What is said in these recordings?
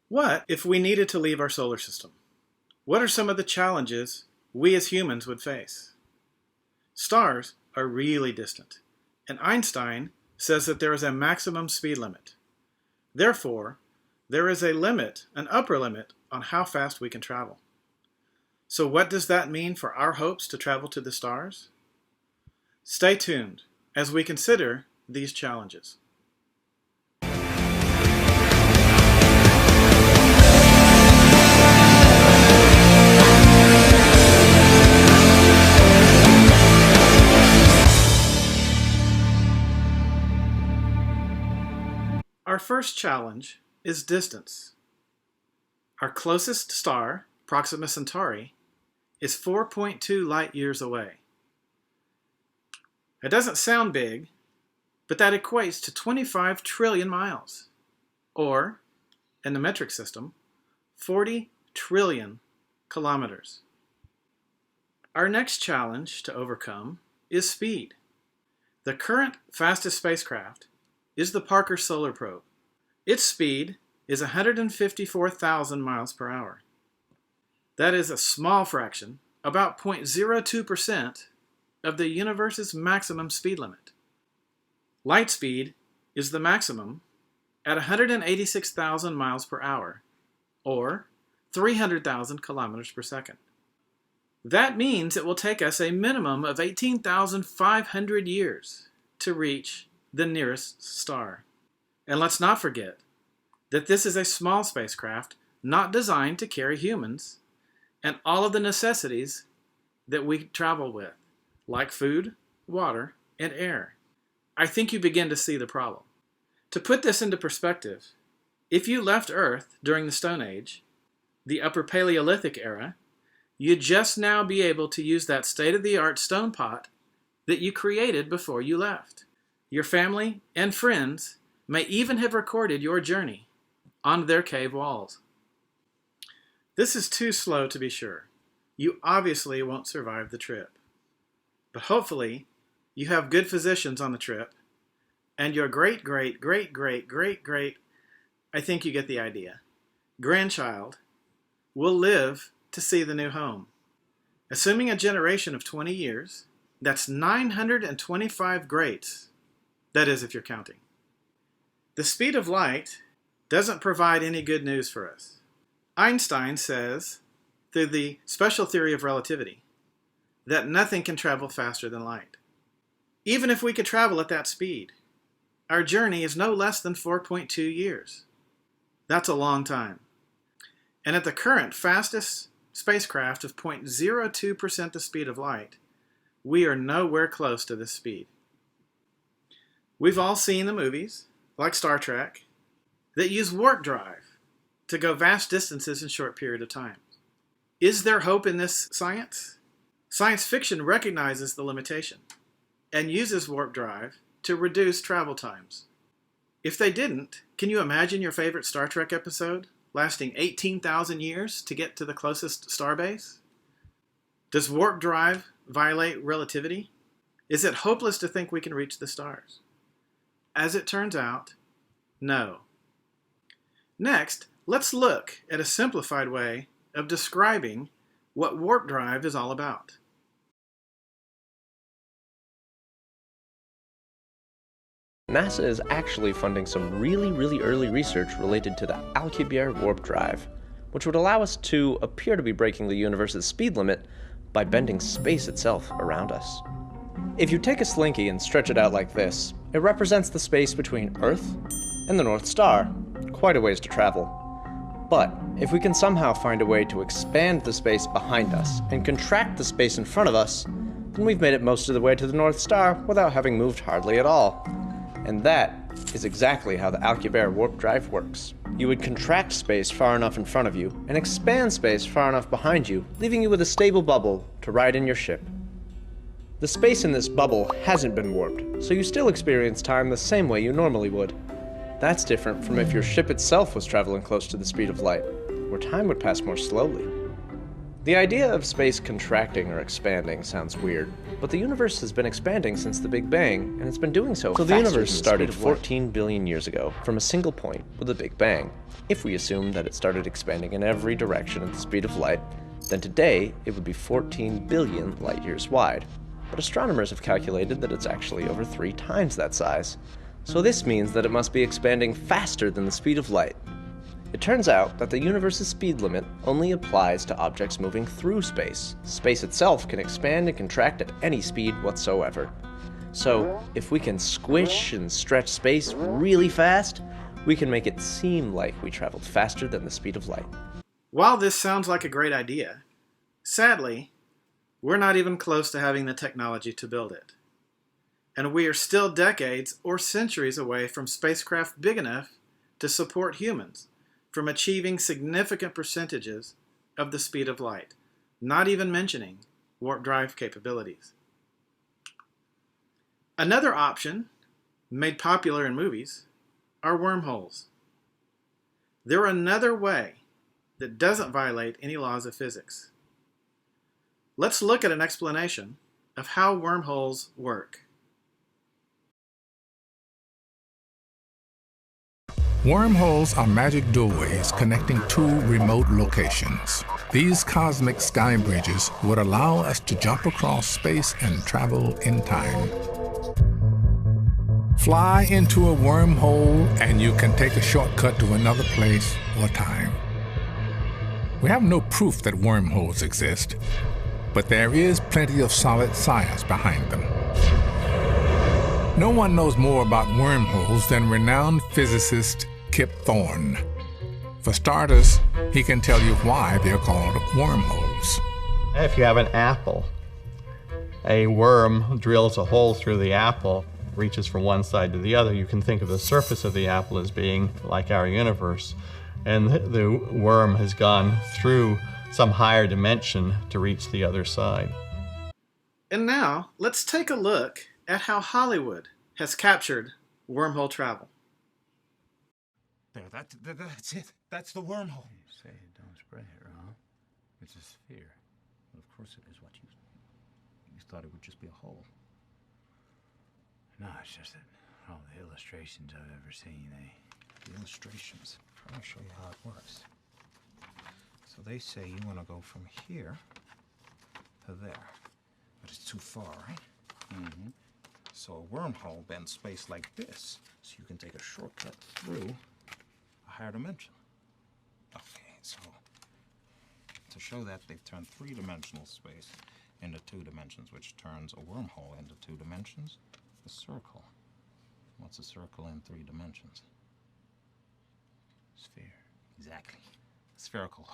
What if we needed to leave our solar system? What are some of the challenges we as humans would face? Stars are really distant, and Einstein says that there is a maximum speed limit. Therefore, there is a limit, an upper limit, on how fast we can travel. So what does that mean for our hopes to travel to the stars? Stay tuned as we consider these challenges. Our first challenge is distance. Our closest star, Proxima Centauri, is 4.2 light years away. It doesn't sound big, but that equates to 25 trillion miles, or, in the metric system, 40 trillion kilometers. Our next challenge to overcome is speed. The current fastest spacecraft is the Parker Solar Probe. Its speed is 154,000 miles per hour. That is a small fraction, about 0.02% of the universe's maximum speed limit. Light speed is the maximum at 186,000 miles per hour, or 300,000 kilometers per second. That means it will take us a minimum of 18,500 years to reach the nearest star. And let's not forget that this is a small spacecraft not designed to carry humans and all of the necessities that we travel with, like food, water, and air. I think you begin to see the problem. To put this into perspective, if you left Earth during the Stone Age, the Upper Paleolithic era, you'd just now be able to use that state-of-the-art stone pot that you created before you left. Your family and friends may even have recorded your journey on their cave walls. This is too slow to be sure. You obviously won't survive the trip. But hopefully, you have good physicians on the trip, and your great, I think you get the idea, grandchild will live to see the new home. Assuming a generation of 20 years, that's 925 greats. That is, if you're counting. The speed of light doesn't provide any good news for us. Einstein says, through the special theory of relativity, that nothing can travel faster than light. Even if we could travel at that speed, our journey is no less than 4.2 years. That's a long time. And at the current fastest spacecraft of 0.02% the speed of light, we are nowhere close to this speed. We've all seen the movies, like Star Trek, that use warp drive to go vast distances in a short period of time. Is there hope in this science? Science fiction recognizes the limitation and uses warp drive to reduce travel times. If they didn't, can you imagine your favorite Star Trek episode lasting 18,000 years to get to the closest starbase? Does warp drive violate relativity? Is it hopeless to think we can reach the stars? As it turns out, no. Next, let's look at a simplified way of describing what warp drive is all about. NASA is actually funding some really early research related to the Alcubierre warp drive, which would allow us to appear to be breaking the universe's speed limit by bending space itself around us. If you take a slinky and stretch it out like this, it represents the space between Earth and the North Star, quite a ways to travel. But if we can somehow find a way to expand the space behind us and contract the space in front of us, then we've made it most of the way to the North Star without having moved hardly at all. And that is exactly how the Alcubierre warp drive works. You would contract space far enough in front of you and expand space far enough behind you, leaving you with a stable bubble to ride in your ship. The space in this bubble hasn't been warped, so you still experience time the same way you normally would. That's different from if your ship itself was traveling close to the speed of light, where time would pass more slowly. The idea of space contracting or expanding sounds weird, but the universe has been expanding since the Big Bang, and it's been doing so. So the universe started 14 billion years ago from a single point with a Big Bang. If we assume that it started expanding in every direction at the speed of light, then today it would be 14 billion light years wide. But astronomers have calculated that it's actually over 3 times that size. So this means that it must be expanding faster than the speed of light. It turns out that the universe's speed limit only applies to objects moving through space. Space itself can expand and contract at any speed whatsoever. So, if we can squish and stretch space really fast, we can make it seem like we traveled faster than the speed of light. While this sounds like a great idea, sadly, we're not even close to having the technology to build it. And we are still decades or centuries away from spacecraft big enough to support humans from achieving significant percentages of the speed of light, not even mentioning warp drive capabilities. Another option, made popular in movies, are wormholes. They're another way that doesn't violate any laws of physics. Let's look at an explanation of how wormholes work. Wormholes are magic doorways connecting 2 remote locations. These cosmic sky bridges would allow us to jump across space and travel in time. Fly into a wormhole and you can take a shortcut to another place or time. We have no proof that wormholes exist, but there is plenty of solid science behind them. No one knows more about wormholes than renowned physicist Kip Thorne. For starters, he can tell you why they're called wormholes. If you have an apple, a worm drills a hole through the apple, reaches from one side to the other. You can think of the surface of the apple as being like our universe, and the worm has gone through some higher dimension to reach the other side. And now, let's take a look at how Hollywood has captured wormhole travel. There, that's it. That's the wormhole. You say it, don't spread it, huh? It's a sphere. Well, of course it is. What you thought it would just be a hole. No, it's just that all the illustrations I've ever seen, The illustrations. I'll show you how it works. So they say you want to go from here to there, but it's too far, right? Mm-hmm. So a wormhole bends space like this, so you can take a shortcut through a higher dimension. Okay, so to show that, they've turned 3-dimensional space into 2 dimensions, which turns a wormhole into 2 dimensions. A circle. What's a circle in 3 dimensions? sphere. Exactly. Spherical.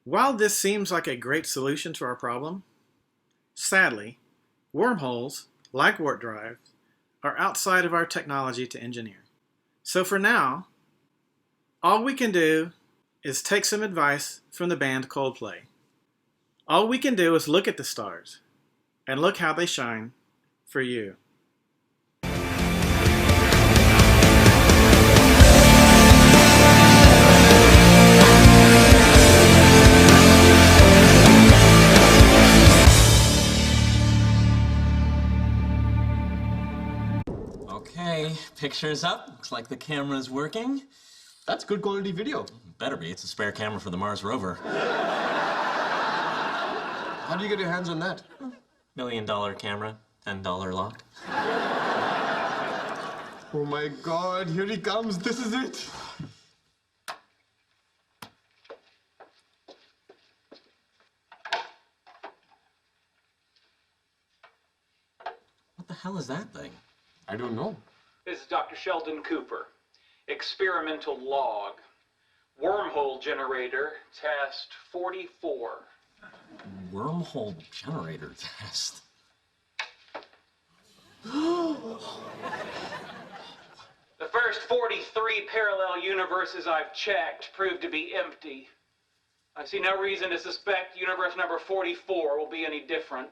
While this seems like a great solution to our problem, sadly, wormholes, like warp drives, are outside of our technology to engineer. So for now, all we can do is take some advice from the band Coldplay. All we can do is look at the stars, and look how they shine for you. Okay, picture's up. Looks like the camera's working. That's good quality video. Better be. It's a spare camera for the Mars rover. How do you get your hands on that? $1 million camera, $10 lock. Oh my God, here he comes. This is it. What the hell is that thing? I don't know. This is Dr. Sheldon Cooper. Experimental log. Wormhole generator, test 44. Wormhole generator test. The first 43 parallel universes I've checked proved to be empty. I see no reason to suspect universe number 44 will be any different.